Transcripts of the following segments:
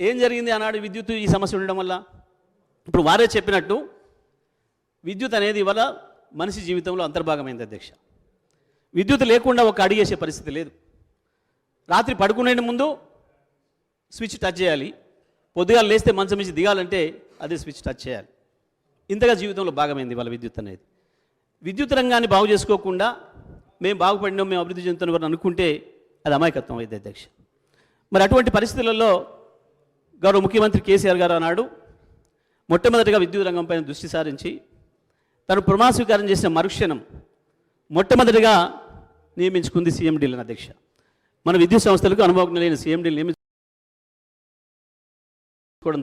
ఏం జరిగింది ఆనాడు విద్యుత్ ఈ సమస్య ఉండడం వల్ల? ఇప్పుడు వారే చెప్పినట్టు విద్యుత్ అనేది ఇవాళ మనిషి జీవితంలో అంతర్భాగమైంది అధ్యక్ష. విద్యుత్ లేకుండా ఒక అడిగేసే పరిస్థితి లేదు. రాత్రి పడుకునే ముందు స్విచ్ టచ్ చేయాలి, పొద్దుగా లేస్తే మంచం నుంచి దిగాలంటే అదే స్విచ్ టచ్ చేయాలి. ఇంతగా జీవితంలో భాగమైంది వాళ్ళ విద్యుత్ అనేది. విద్యుత్ రంగాన్ని బాగు చేసుకోకుండా మేము బాగుపడినాం, మేము అభివృద్ధి చెందుతున్నాం అనుకుంటే అది అమాయకత్వం అయింది అధ్యక్ష. మరి అటువంటి పరిస్థితులలో గౌరవ ముఖ్యమంత్రి కేసీఆర్ గారు అన్నాడు మొట్టమొదటిగా విద్యుత్ రంగంపైన దృష్టి సారించి తను ప్రమాణ స్వీకారం చేసిన మరుక్షణం మొట్టమొదటిగా నియమించుకుంది సీఎండీలను అధ్యక్ష. మన విద్యుత్ సంస్థలకు అనుభవం లేని సీఎండీలు నియమించుకోవడం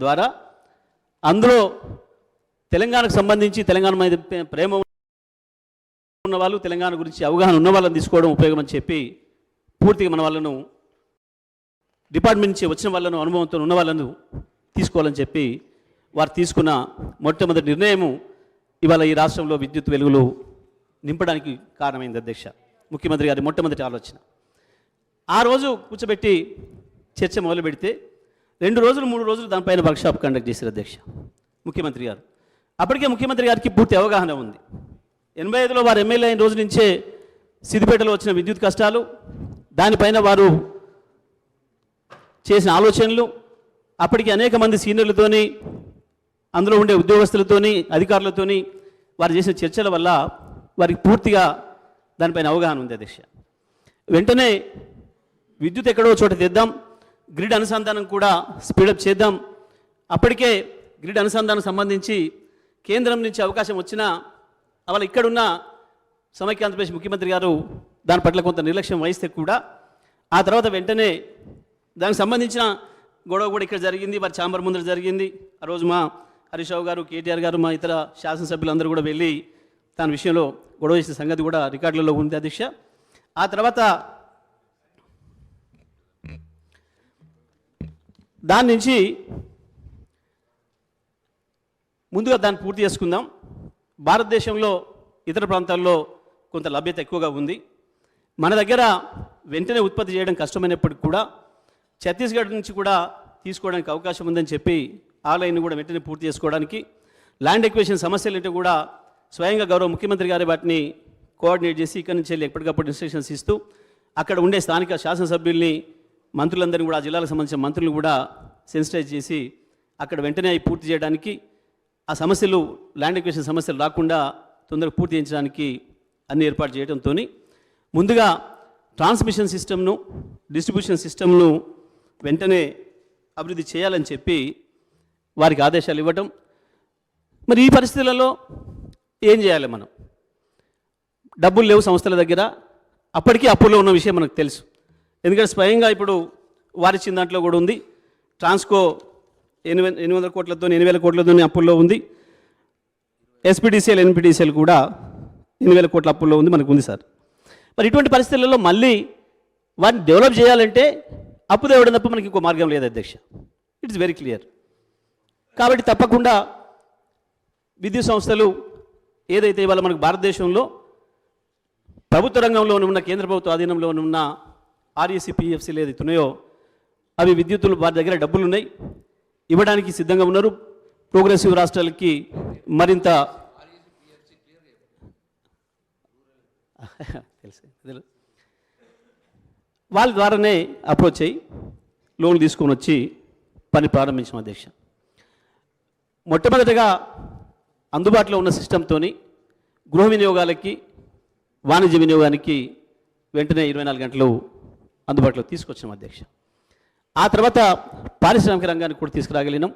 ద్వారా అందులో తెలంగాణకు సంబంధించి తెలంగాణ మీద ప్రేమ ఉన్న వాళ్ళు, తెలంగాణ గురించి అవగాహన ఉన్న వాళ్ళని తీసుకోవడం ఉపయోగం అని చెప్పి పూర్తిగా మన వాళ్ళను డిపార్ట్మెంట్ నుంచి వచ్చిన వాళ్ళను అనుభవంతో ఉన్న వాళ్ళను తీసుకోవాలని చెప్పి వారు తీసుకున్న మొట్టమొదటి నిర్ణయము ఇవాళ ఈ రాష్ట్రంలో విద్యుత్ వెలుగులు నింపడానికి కారణమైంది అధ్యక్ష. ముఖ్యమంత్రి గారి మొట్టమొదటి ఆలోచన. ఆ రోజు కూర్చోబెట్టి చర్చ మొదలు పెడితే 2 రోజులు 3 రోజులు దానిపైన వర్క్షాప్ కండక్ట్ చేశారు అధ్యక్ష ముఖ్యమంత్రి గారు. అప్పటికే ముఖ్యమంత్రి గారికి పూర్తి అవగాహన ఉంది. 85లో వారు ఎమ్మెల్యే అయిన రోజు నుంచే సిద్దిపేటలో వచ్చిన విద్యుత్ కష్టాలు, దానిపైన వారు చేసిన ఆలోచనలు, అప్పటికి అనేక మంది సీనియర్లతోని, అందులో ఉండే ఉద్యోగస్తులతోని, అధికారులతోని వారు చేసిన చర్చల వల్ల వారికి పూర్తిగా దానిపైన అవగాహన ఉంది అధ్యక్ష. వెంటనే విద్యుత్ ఎక్కడో చోట తెద్దాం, గ్రిడ్ అనుసంధానం కూడా స్పీడప్ చేద్దాం. అప్పటికే గ్రిడ్ అనుసంధానం సంబంధించి కేంద్రం నుంచి అవకాశం వచ్చినా అలా ఇక్కడున్న సమైక్య ఆంధ్రప్రదేశ్ ముఖ్యమంత్రి గారు దాని పట్ల కొంత నిర్లక్ష్యం వహిస్తే కూడా ఆ తర్వాత వెంటనే దానికి సంబంధించిన గొడవ కూడా ఇక్కడ జరిగింది, వారి ఛాంబర్ ముందర జరిగింది. ఆ రోజు మా హరీష్ రావు గారు, కేటీఆర్ గారు, మా ఇతర శాసనసభ్యులందరూ కూడా వెళ్ళి దాని విషయంలో గొడవ చేసిన సంగతి కూడా రికార్డులలో ఉంది అధ్యక్ష. ఆ తర్వాత దాని నుంచి ముందుగా దాన్ని పూర్తి చేసుకుందాం. భారతదేశంలో ఇతర ప్రాంతాల్లో కొంత లభ్యత ఎక్కువగా ఉంది. మన దగ్గర వెంటనే ఉత్పత్తి చేయడం కష్టమైనప్పటికీ కూడా ఛత్తీస్గఢ్ నుంచి కూడా తీసుకోవడానికి అవకాశం ఉందని చెప్పి ఆ లైన్ కూడా వెంటనే పూర్తి చేసుకోవడానికి, ల్యాండ్ ఎక్వేషన్ సమస్యలు అంటే కూడా స్వయంగా గౌరవ ముఖ్యమంత్రి గారి వాటిని కోఆర్డినేట్ చేసి ఇక్కడి నుంచి వెళ్ళి ఎప్పటికప్పుడు ఇన్స్ట్రక్షన్స్ ఇస్తూ అక్కడ ఉండే స్థానిక శాసనసభ్యుల్ని, మంత్రులందరినీ కూడా, ఆ జిల్లాలకు సంబంధించిన మంత్రులు కూడా సెన్సిటైజ్ చేసి అక్కడ వెంటనే పూర్తి చేయడానికి, ఆ సమస్యలు ల్యాండ్ ఎక్వేషన్ సమస్యలు రాకుండా తొందరగా పూర్తి చేయించడానికి అన్ని ఏర్పాటు చేయడంతో ముందుగా ట్రాన్స్మిషన్ సిస్టమ్ను, డిస్ట్రిబ్యూషన్ సిస్టమ్ను వెంటనే అభివృద్ధి చేయాలని చెప్పి వారికి ఆదేశాలు ఇవ్వటం. మరి ఈ పరిస్థితులలో ఏం చేయాలి? మనం డబ్బులు లేవు సంస్థల దగ్గర, అప్పటికీ అప్పుల్లో ఉన్న విషయం మనకు తెలుసు. ఎందుకంటే స్వయంగా ఇప్పుడు వారిచ్చిన దాంట్లో కూడా ఉంది. ట్రాన్స్కో 800 కోట్లతో 8,000 కోట్లతో అప్పుల్లో ఉంది. ఎస్పీడీసీఎల్, ఎన్పీడీసీఎల్ కూడా 8,000 కోట్ల అప్పుల్లో ఉంది, మనకు ఉంది సార్. మరి ఇటువంటి పరిస్థితులలో మళ్ళీ వాటిని డెవలప్ చేయాలంటే అప్పు తేవడం తప్ప మనకి ఇంకో మార్గం లేదు అధ్యక్ష. It's very clear. కాబట్టి తప్పకుండా విద్యుత్ సంస్థలు ఏదైతే ఇవాళ మనకు భారతదేశంలో ప్రభుత్వ రంగంలో ఉన్న, కేంద్ర ప్రభుత్వ ఆధీనంలో ఉన్న ఆర్ఈసీ, పిఎఫ్సీలు ఏదైతే ఉన్నాయో అవి విద్యుత్తులు వారి దగ్గర డబ్బులు ఉన్నాయి, ఇవ్వడానికి సిద్ధంగా ఉన్నారు. ప్రోగ్రెసివ్ రాష్ట్రాలకి మరింత తెలుసు వాళ్ళ ద్వారానే అప్రోచ్ అయ్యి లోన్లు తీసుకొని వచ్చి పని ప్రారంభించాం అధ్యక్ష. మొట్టమొదటిగా అందుబాటులో ఉన్న సిస్టంతో గృహ వినియోగాలకి, వాణిజ్య వినియోగానికి వెంటనే 24 గంటలు అందుబాటులో తీసుకొచ్చాం అధ్యక్ష. ఆ తర్వాత పారిశ్రామిక రంగానికి కూడా తీసుకురాగలిగినాం.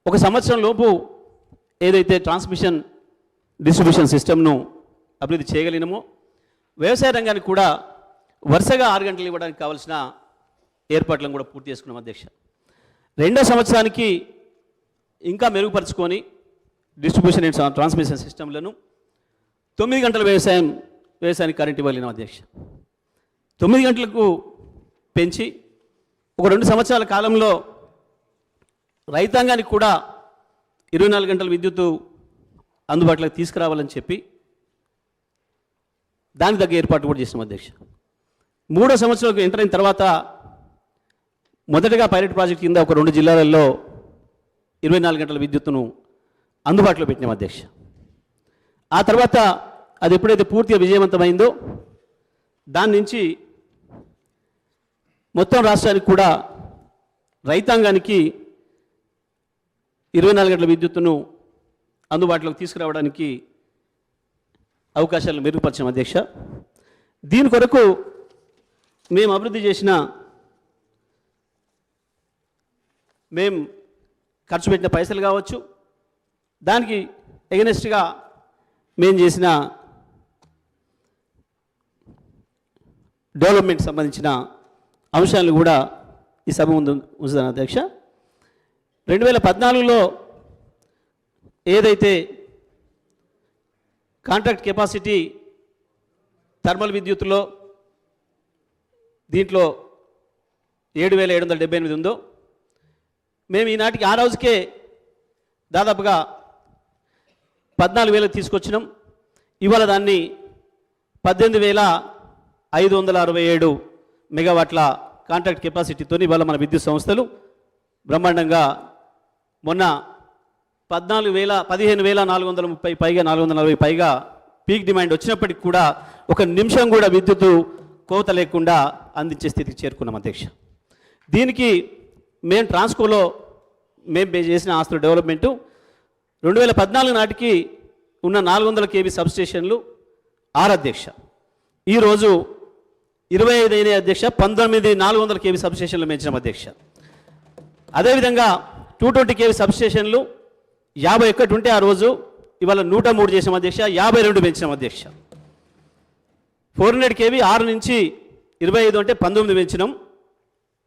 1 సంవత్సరం లోపు ఏదైతే ట్రాన్స్మిషన్ డిస్ట్రిబ్యూషన్ సిస్టమ్ను అభివృద్ధి చేయగలిగినామో, వ్యవసాయ రంగానికి కూడా వరుసగా 6 గంటలు ఇవ్వడానికి కావాల్సిన ఏర్పాట్లను కూడా పూర్తి చేసుకున్నాం అధ్యక్ష. 2వ సంవత్సరానికి ఇంకా మెరుగుపరుచుకొని డిస్ట్రిబ్యూషన్ అండ్ ట్రాన్స్మిషన్ సిస్టమ్లను 9 గంటల వ్యవసాయానికి కరెంట్ ఇవ్వగలిగినాం అధ్యక్ష. 9 గంటలకు పెంచి 2 సంవత్సరాల కాలంలో రైతాంగానికి కూడా 24 గంటల విద్యుత్తు అందుబాటులోకి తీసుకురావాలని చెప్పి దానికి తగ్గ ఏర్పాటు కూడా చేసినాం అధ్యక్ష. 3వ సంవత్సరంలో ఎంటర్ అయిన తర్వాత మొదటగా పైలట్ ప్రాజెక్ట్ కింద ఒక 2 జిల్లాలలో 24 గంటల విద్యుత్తును అందుబాటులో పెట్టినాం అధ్యక్ష. ఆ తర్వాత అది ఎప్పుడైతే పూర్తిగా విజయవంతమైందో దాని నుంచి మొత్తం రాష్ట్రానికి కూడా రైతాంగానికి 24 గంటల విద్యుత్తును అందుబాటులోకి తీసుకురావడానికి అవకాశాలను మెరుగుపరిచాం అధ్యక్ష. దీని కొరకు మేము అభివృద్ధి చేసిన మేము ఖర్చు పెట్టిన పైసలు కావచ్చు, దానికి ఎగనెస్ట్గా మేము చేసిన డెవలప్మెంట్ సంబంధించిన అంశాలను కూడా ఈ సభ ముందు ఉంచుతాను అధ్యక్ష. 2014లో ఏదైతే కాంట్రాక్ట్ కెపాసిటీ థర్మల్ విద్యుత్తులో దీంట్లో 7,778 ఉందో, మేము ఈనాటికి ఆ రోజుకే దాదాపుగా 14,000 తీసుకొచ్చినాం. ఇవాళ దాన్ని 18,567 మెగావాట్ల కాంట్రాక్ట్ కెపాసిటీతో ఇవాళ మన విద్యుత్ సంస్థలు బ్రహ్మాండంగా మొన్న 15,430 పైగా 440 పైగా పీక్ డిమాండ్ వచ్చినప్పటికి కూడా ఒక నిమిషం కూడా విద్యుత్ కోత లేకుండా అందించే స్థితికి చేరుకున్నాం అధ్యక్ష. దీనికి మేము ట్రాన్స్కోలో మేము చేసిన ఆస్తుల డెవలప్మెంటు 2014 నాటికి ఉన్న 400 kV సబ్స్టేషన్లు 6 అధ్యక్ష. ఈరోజు 25 అయిన అధ్యక్ష, 19 400 kV సబ్స్టేషన్లు పెంచినాం అధ్యక్ష. అదేవిధంగా 220 kV సబ్స్టేషన్లు 51 ఉంటే ఆ రోజు ఇవాళ 103 చేసాం అధ్యక్ష, 52 పెంచినాం అధ్యక్ష. 400 kV 6 నుంచి 25 అంటే 19 పెంచినాం,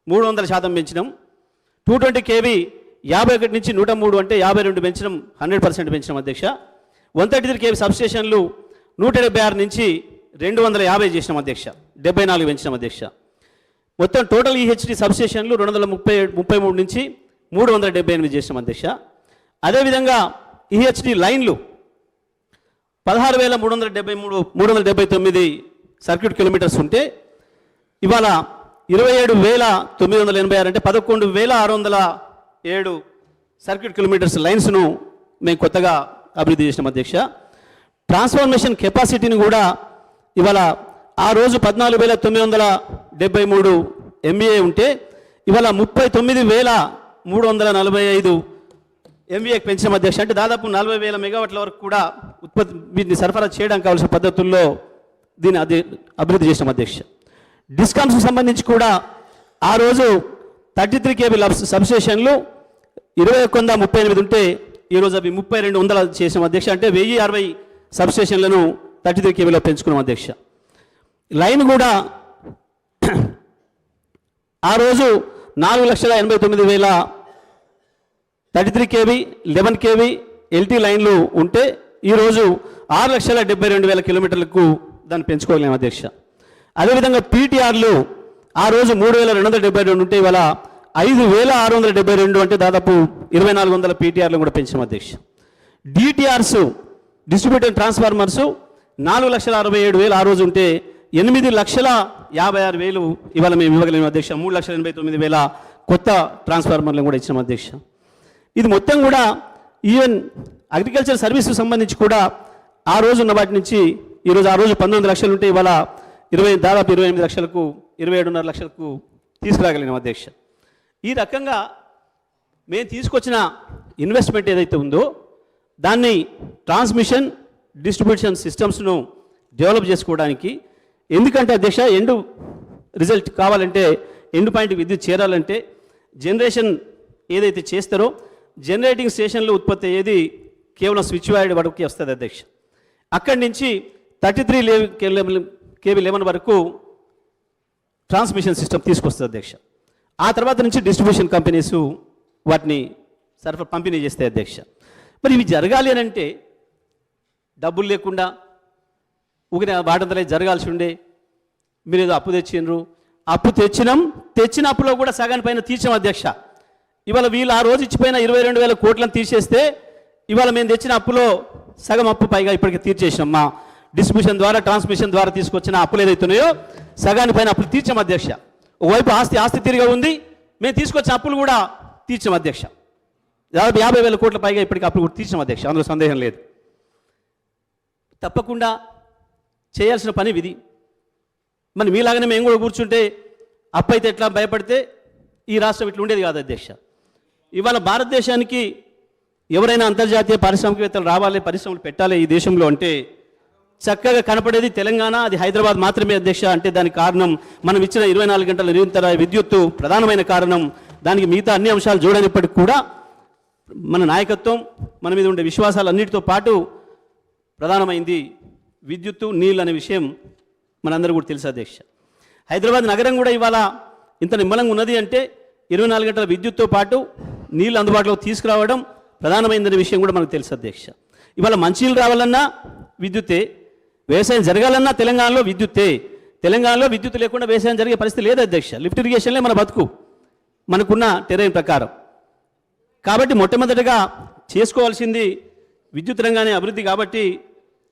300% పెంచినాం. 220 kV 51 నుంచి 103 అంటే 52 పెంచినాం, 100% పెంచినాం అధ్యక్ష. 133 kV సబ్స్టేషన్లు 176 నుంచి 250 చేసినాం అధ్యక్ష, 74 పెంచినాం అధ్యక్ష. మొత్తం టోటల్ ఈహెచ్డి సబ్స్టేషన్లు 233 నుంచి 378 చేసినాం అధ్యక్ష. అదేవిధంగా ఈహెచ్డి లైన్లు 16,379 సర్క్యూట్ కిలోమీటర్స్ ఉంటే ఇవాళ 27,986 అంటే 11,607 సర్క్యూట్ కిలోమీటర్స్ లైన్స్ను మేము కొత్తగా అభివృద్ధి చేసినాం అధ్యక్ష. ట్రాన్స్ఫర్మేషన్ కెపాసిటీని కూడా ఇవాళ ఆ రోజు 14,973 MVA ఉంటే ఇవాళ 39,345 MVAకి పెంచినాం అధ్యక్ష. అంటే దాదాపు 40,000 మెగావాట్ల వరకు కూడా వీటిని సరఫరా చేయడానికి కావాల్సిన పద్ధతుల్లో దీన్ని అభివృద్ధి చేసినాం అధ్యక్ష. డిస్కామ్స్కి సంబంధించి కూడా ఆ రోజు 33 kV సబ్స్టేషన్లు 2138 ఉంటే ఈరోజు అవి 3200 చేసినాం అధ్యక్ష. అంటే 1060 సబ్స్టేషన్లను 33 kVలో పెంచుకున్నాం అధ్యక్ష. లైన్ కూడా ఆ రోజు 4,89,000 33 kV 11 kV ఎల్టీ లైన్లు ఉంటే ఈరోజు 6,72,000 కిలోమీటర్లకు దాన్ని పెంచుకోగలిగాం అధ్యక్ష. అదేవిధంగా పీటీఆర్లు ఆ రోజు 3,272 ఉంటే ఇవాళ 5,672 అంటే దాదాపు 2,400 పీటీఆర్లు కూడా పెంచాం అధ్యక్ష. డిటిఆర్స్ డిస్ట్రిబ్యూటెడ్ ట్రాన్స్ఫార్మర్స్ 4,67,000 ఆ రోజు ఉంటే 8,56,000 ఇవాళ మేము ఇవ్వగలిగిన అధ్యక్ష. 3,89,000 కొత్త ట్రాన్స్ఫార్మర్లను కూడా ఇచ్చాం అధ్యక్ష. ఇది మొత్తం కూడా ఈవెన్ అగ్రికల్చర్ సర్వీస్కి సంబంధించి కూడా ఆ రోజు ఉన్న వాటి నుంచి ఈరోజు ఆ రోజు 19 లక్షలు ఉంటే ఇవాళ దాదాపు 28 లక్షలకు 27.5 లక్షలకు తీసుకురాగలిగినాం అధ్యక్ష. ఈ రకంగా మేము తీసుకొచ్చిన ఇన్వెస్ట్మెంట్ ఏదైతే ఉందో దాన్ని ట్రాన్స్మిషన్ డిస్ట్రిబ్యూషన్ సిస్టమ్స్ను డెవలప్ చేసుకోవడానికి, ఎందుకంటే అధ్యక్ష ఎండు రిజల్ట్ కావాలంటే ఎండు పాయింట్ విద్యుత్ చేరాలంటే జనరేషన్ ఏదైతే చేస్తారో జనరేటింగ్ స్టేషన్లో ఉత్పత్తి అయ్యేది కేవలం స్విచ్ వైడ్ వరకు వస్తుంది అధ్యక్ష. అక్కడి నుంచి 33 kV లెవెల్ వరకు ట్రాన్స్మిషన్ సిస్టమ్ తీసుకొస్తుంది అధ్యక్ష. ఆ తర్వాత నుంచి డిస్ట్రిబ్యూషన్ కంపెనీస్ వాటిని పంపిణీ చేస్తాయి అధ్యక్ష. మరి ఇవి జరగాలి అని అంటే డబ్బులు లేకుండా ఊగిన వాటంతలే జరగాల్సి ఉండే. మీరు ఏదో అప్పు తెచ్చిండ్రు, అప్పు తెచ్చిన అప్పులో కూడా సగాని పైన తీర్చాం అధ్యక్ష. ఇవాళ వీళ్ళు ఆ రోజు ఇచ్చిపోయిన 22,000 కోట్లను తీసేస్తే ఇవాళ మేము తెచ్చిన అప్పులో సగం అప్పు పైగా ఇప్పటికి తీర్చేసినాం. మా డిస్ట్రిబ్యూషన్ ద్వారా ట్రాన్స్మిషన్ ద్వారా తీసుకొచ్చిన అప్పులు ఏదైతున్నాయో సగాని పైన అప్పులు తీర్చాం అధ్యక్ష. ఒకవైపు ఆస్తి తిరిగా ఉంది, మేము తీసుకొచ్చిన అప్పులు కూడా తీర్చాం అధ్యక్ష. దాదాపు 50,000 కోట్ల పైగా ఇప్పటికీ అప్పులు కూడా తీర్చాం అధ్యక్ష, అందులో సందేహం లేదు. తప్పకుండా చేయాల్సిన పని విధి. మరి మీలాగానే మేము కూడా కూర్చుంటే అప్పు అయితే ఎట్లా భయపడితే ఈ రాష్ట్రం ఇట్లా ఉండేది కాదు అధ్యక్ష. ఇవాళ భారతదేశానికి ఎవరైనా అంతర్జాతీయ పారిశ్రామికవేత్తలు రావాలి, పరిశ్రమలు పెట్టాలి ఈ దేశంలో అంటే చక్కగా కనపడేది తెలంగాణ, అది హైదరాబాద్ మాత్రమే అధ్యక్ష. అంటే దానికి కారణం మనం ఇచ్చిన 24 గంటల నిరంతర విద్యుత్తు ప్రధానమైన కారణం. దానికి మిగతా అన్ని అంశాలు చూడనిప్పటికీ కూడా మన నాయకత్వం, మన మీద ఉండే విశ్వాసాలన్నిటితో పాటు ప్రధానమైంది విద్యుత్తు, నీళ్ళు అనే విషయం మనందరూ కూడా తెలుసు అధ్యక్ష. హైదరాబాద్ నగరం కూడా ఇవాళ ఇంత నిమ్మలంగా ఉన్నది అంటే 24 గంటల విద్యుత్తో పాటు నీళ్ళు అందుబాటులోకి తీసుకురావడం ప్రధానమైందనే విషయం కూడా మనకు తెలుసు అధ్యక్ష. ఇవాళ మంచినీళ్ళు రావాలన్నా విద్యుత్తే, వ్యవసాయం జరగాలన్నా తెలంగాణలో విద్యుత్తే. తెలంగాణలో విద్యుత్ లేకుండా వ్యవసాయం జరిగే పరిస్థితి లేదు అధ్యక్ష. లిఫ్ట్ ఇరిగేషన్లే మన బతుకు మనకున్న టెరైన్ ప్రకారం. కాబట్టి మొట్టమొదటిగా చేసుకోవాల్సింది విద్యుత్ రంగానే అభివృద్ధి. కాబట్టి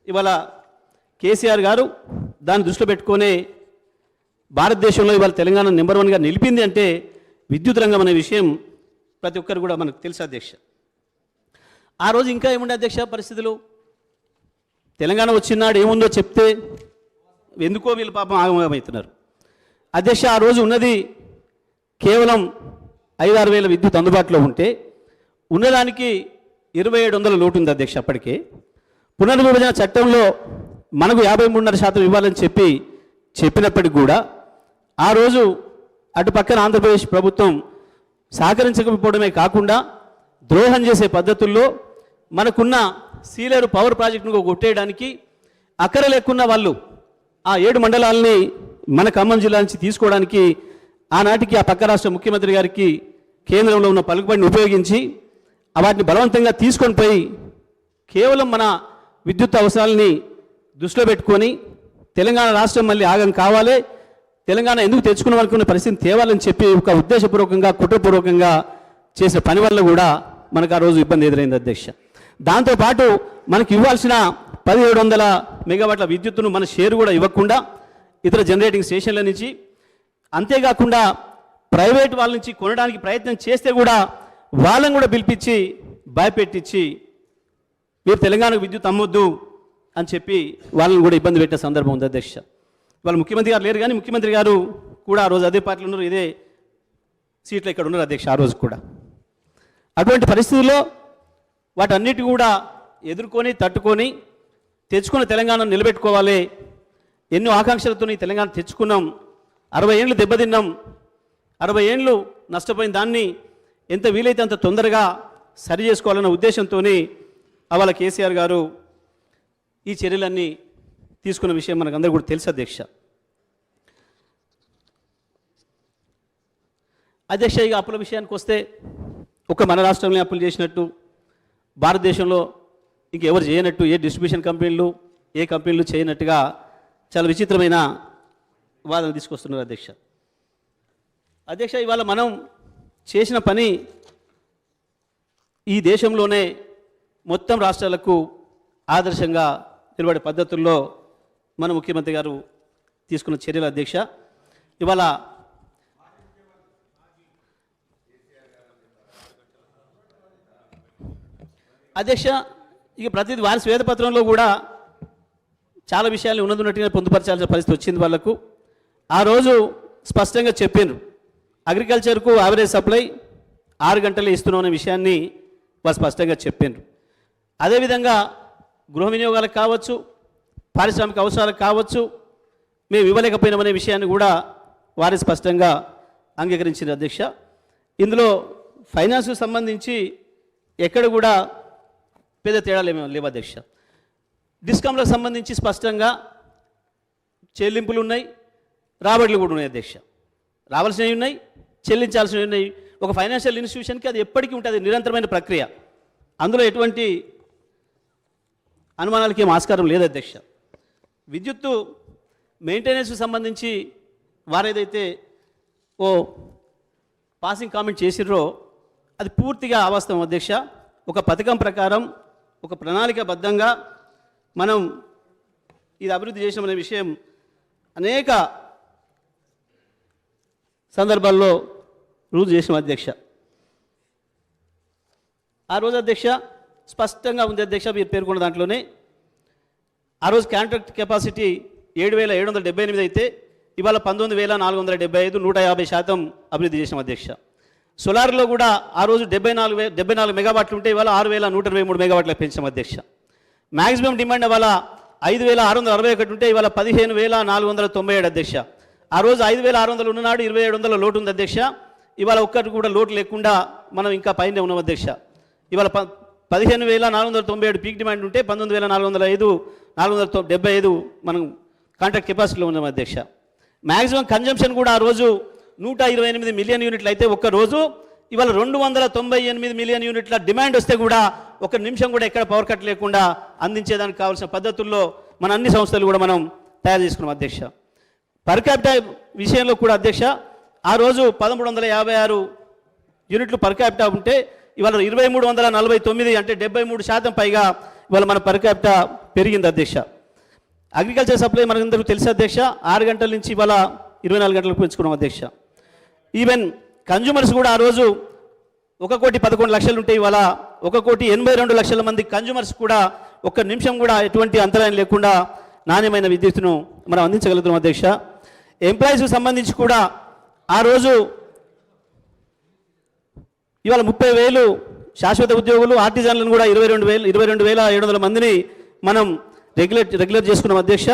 ఇవాళ కేసీఆర్ గారు దాన్ని దృష్టిలో పెట్టుకునే భారతదేశంలో ఇవాళ తెలంగాణ నెంబర్ 1గా నిలిపింది అంటే విద్యుత్ రంగం అనే విషయం ప్రతి ఒక్కరు కూడా మనకు తెలుసు అధ్యక్ష. ఆ రోజు ఇంకా ఏముండే అధ్యక్ష పరిస్థితులు, తెలంగాణ వచ్చినాడు ఏముందో చెప్తే ఎందుకో వీళ్ళు పాపం ఆగమవుతున్నారు అధ్యక్ష. ఆ రోజు ఉన్నది కేవలం 5-6 వేల విద్యుత్ అందుబాటులో ఉంటే ఉన్నదానికి 2700 లోటు ఉంది అధ్యక్ష. అప్పటికే పునర్విభజన చట్టంలో మనకు 53.5% ఇవ్వాలని చెప్పినప్పటికి కూడా ఆ రోజు అటు పక్కన ఆంధ్రప్రదేశ్ ప్రభుత్వం సహకరించకపోవడమే కాకుండా ద్రోహం చేసే పద్ధతుల్లో మనకున్న సీలేరు పవర్ ప్రాజెక్టును కొట్టేయడానికి అక్కర లేకున్న వాళ్ళు ఆ 7 మండలాలని మన ఖమ్మం జిల్లా నుంచి తీసుకోవడానికి ఆనాటికి ఆ పక్క రాష్ట్ర ముఖ్యమంత్రి గారికి కేంద్రంలో ఉన్న పలుకుబడిని ఉపయోగించి వాటిని బలవంతంగా తీసుకొని పోయి కేవలం మన విద్యుత్ అవసరాలని దృష్టిలో పెట్టుకొని తెలంగాణ రాష్ట్రం మళ్ళీ ఆగం కావాలి, తెలంగాణ ఎందుకు తెచ్చుకున్నాం అనుకున్న పరిస్థితిని తేవాలని చెప్పి ఒక ఉద్దేశపూర్వకంగా కుట్రపూర్వకంగా చేసిన పని వల్ల కూడా మనకు ఆ రోజు ఇబ్బంది ఎదురైంది అధ్యక్ష. దాంతోపాటు మనకు ఇవ్వాల్సిన 1700 మెగావాట్ల విద్యుత్తును మన షేరు కూడా ఇవ్వకుండా ఇతర జనరేటింగ్ స్టేషన్ల నుంచి, అంతేకాకుండా ప్రైవేట్ వాళ్ళ నుంచి కొనడానికి ప్రయత్నం చేస్తే కూడా వాళ్ళని కూడా పిలిపించి భయపెట్టించి మీరు తెలంగాణకు విద్యుత్ అమ్మొద్దు అని చెప్పి వాళ్ళని కూడా ఇబ్బంది పెట్టే సందర్భం ఉంది అధ్యక్ష. వాళ్ళు ముఖ్యమంత్రి గారు లేరు కానీ ముఖ్యమంత్రి గారు కూడా ఆ రోజు అదే పార్టీలో ఉన్నారు, ఇదే సీట్లో ఇక్కడ ఉన్నారు అధ్యక్ష ఆ రోజు కూడా. అటువంటి పరిస్థితుల్లో వాటన్నిటి కూడా ఎదుర్కొని తట్టుకొని తెచ్చుకున్న తెలంగాణను నిలబెట్టుకోవాలి. ఎన్నో ఆకాంక్షలతో ఈ తెలంగాణ తెచ్చుకున్నాం, 60 ఏళ్ళు దెబ్బతిన్నాం, 60 ఏళ్ళు నష్టపోయిన దాన్ని ఎంత వీలైతే అంత తొందరగా సరి చేసుకోవాలన్న ఉద్దేశంతోనే అవాళ కేసీఆర్ గారు ఈ చర్యలన్నీ తీసుకున్న విషయం మనకు అందరూ కూడా తెలుసు అధ్యక్ష. అధ్యక్ష ఇక అప్పుల విషయానికి వస్తే ఒక మన రాష్ట్రంలో అప్పులు చేసినట్టు భారతదేశంలో ఇంకెవరు చేయనట్టు, ఏ డిస్ట్రిబ్యూషన్ కంపెనీలు ఏ కంపెనీలు చేయనట్టుగా చాలా విచిత్రమైన వాదన తీసుకొస్తున్నారు అధ్యక్ష. అధ్యక్ష ఇవాళ మనం చేసిన పని ఈ దేశంలోనే మొత్తం రాష్ట్రాలకు ఆదర్శంగా నిలబడే పద్ధతుల్లో మన ముఖ్యమంత్రి గారు తీసుకున్న చర్యలు అధ్యక్ష. ఇవాళ అధ్యక్ష ఇక ప్రతిదీ వారి శ్వేతపత్రంలో కూడా చాలా విషయాలు ఉన్నట్టుగా పొందుపరచాల్సిన పరిస్థితి వచ్చింది వాళ్ళకు. ఆ రోజు స్పష్టంగా చెప్పారు, అగ్రికల్చర్కు యావరేజ్ సప్లై 6 గంటలే ఇస్తున్నాం అనే విషయాన్ని వాళ్ళు స్పష్టంగా చెప్పారు. అదేవిధంగా గృహ వినియోగాలకు కావచ్చు, పారిశ్రామిక అవసరాలకు కావచ్చు మేము ఇవ్వలేకపోయినామనే విషయాన్ని కూడా వారి స్పష్టంగా అంగీకరించారు అధ్యక్ష. ఇందులో ఫైనాన్స్కు సంబంధించి ఎక్కడ కూడా పెద్ద తేడాలు లేవు అధ్యక్ష. డిస్కామ్లకు సంబంధించి స్పష్టంగా చెల్లింపులు ఉన్నాయి, రాబడులు కూడా ఉన్నాయి అధ్యక్ష. రావాల్సినవి ఉన్నాయి, చెల్లించాల్సినవి ఉన్నాయి. ఒక ఫైనాన్షియల్ ఇన్స్టిట్యూషన్కి అది ఎప్పటికీ ఉంటుంది, నిరంతరమైన ప్రక్రియ. అందులో ఎటువంటి అనుమానాలకి ఏం ఆస్కారం లేదు అధ్యక్ష. విద్యుత్తు మెయింటెనెన్స్కి సంబంధించి వారేదైతే ఓ పాసింగ్ కామెంట్ చేసిర్రో అది పూర్తిగా అవాస్తవం అధ్యక్ష. ఒక పథకం ప్రకారం ఒక ప్రణాళికాబద్ధంగా మనం ఇది అభివృద్ధి చేసామనే విషయం అనేక సందర్భాల్లో రూల్ చేసిన అధ్యక్ష. ఆ రోజు అధ్యక్ష స్పష్టంగా ఉంది అధ్యక్ష, మీరు పేర్కొన్న దాంట్లోనే ఆ రోజు కాంట్రాక్ట్ కెపాసిటీ 7,778 అయితే ఇవాళ 19,475, 150% అభివృద్ధి చేసిన అధ్యక్ష. సోలార్లో కూడా ఆ రోజు 74 మెగావాట్లు ఉంటే ఇవాళ 6,123 మెగావాట్లకు పెంచాం అధ్యక్ష. మ్యాక్సిమం డిమాండ్ ఇవాళ 5,661 ఉంటే ఇవాళ 15,497 అధ్యక్ష. ఆ రోజు 5,600 ఉన్ననాడు 2,700 లోటు ఉంది అధ్యక్ష. ఇవాళ ఒక్కటి కూడా లోటు లేకుండా మనం ఇంకా పైన ఉన్నాం అధ్యక్ష. ఇవాళ 15,497 పీక్ డిమాండ్ ఉంటే 19,475 మనం కాంట్రాక్ట్ కెపాసిటీలో ఉన్నాం అధ్యక్ష. మ్యాక్సిమం కన్జంప్షన్ కూడా ఆ రోజు 128 మిలియన్ యూనిట్లు అయితే ఒక్క రోజు ఇవాళ 298 మిలియన్ యూనిట్ల డిమాండ్ వస్తే కూడా ఒక నిమిషం కూడా ఎక్కడ పవర్ కట్ లేకుండా అందించేదానికి కావాల్సిన పద్ధతుల్లో మన అన్ని సంస్థలు కూడా మనం తయారు చేసుకున్నాం అధ్యక్ష. పర్ క్యాపిటా విషయంలో కూడా అధ్యక్ష ఆ రోజు 1,356 యూనిట్లు పర్ క్యాపిటా ఉంటే ఇవాళ 2,349 అంటే 73% పైగా ఇవాళ మన పర్ క్యాపిటా పెరిగింది అధ్యక్ష. అగ్రికల్చర్ సప్లై మనకందరికీ తెలుసు అధ్యక్ష, 6 గంటల నుంచి ఇవాళ 24 గంటలకు పెంచుకున్నాం అధ్యక్ష. ఈవెన్ కన్జ్యూమర్స్ కూడా ఆ రోజు 1,11,00,000 ఉంటే ఇవాళ 1,82,00,000 మంది కన్జ్యూమర్స్ కూడా ఒక్క నిమిషం కూడా ఎటువంటి అంతరాయం లేకుండా నాణ్యమైన విద్యుత్తును మనం అందించగలుగుతున్నాం అధ్యక్ష. ఎంప్లాయీస్కి సంబంధించి కూడా ఆ రోజు ఇవాళ 30,000 శాశ్వత ఉద్యోగులు, ఆర్టిజన్లను కూడా 22,700 మందిని మనం రెగ్యులేట్ చేసుకున్నాం అధ్యక్ష.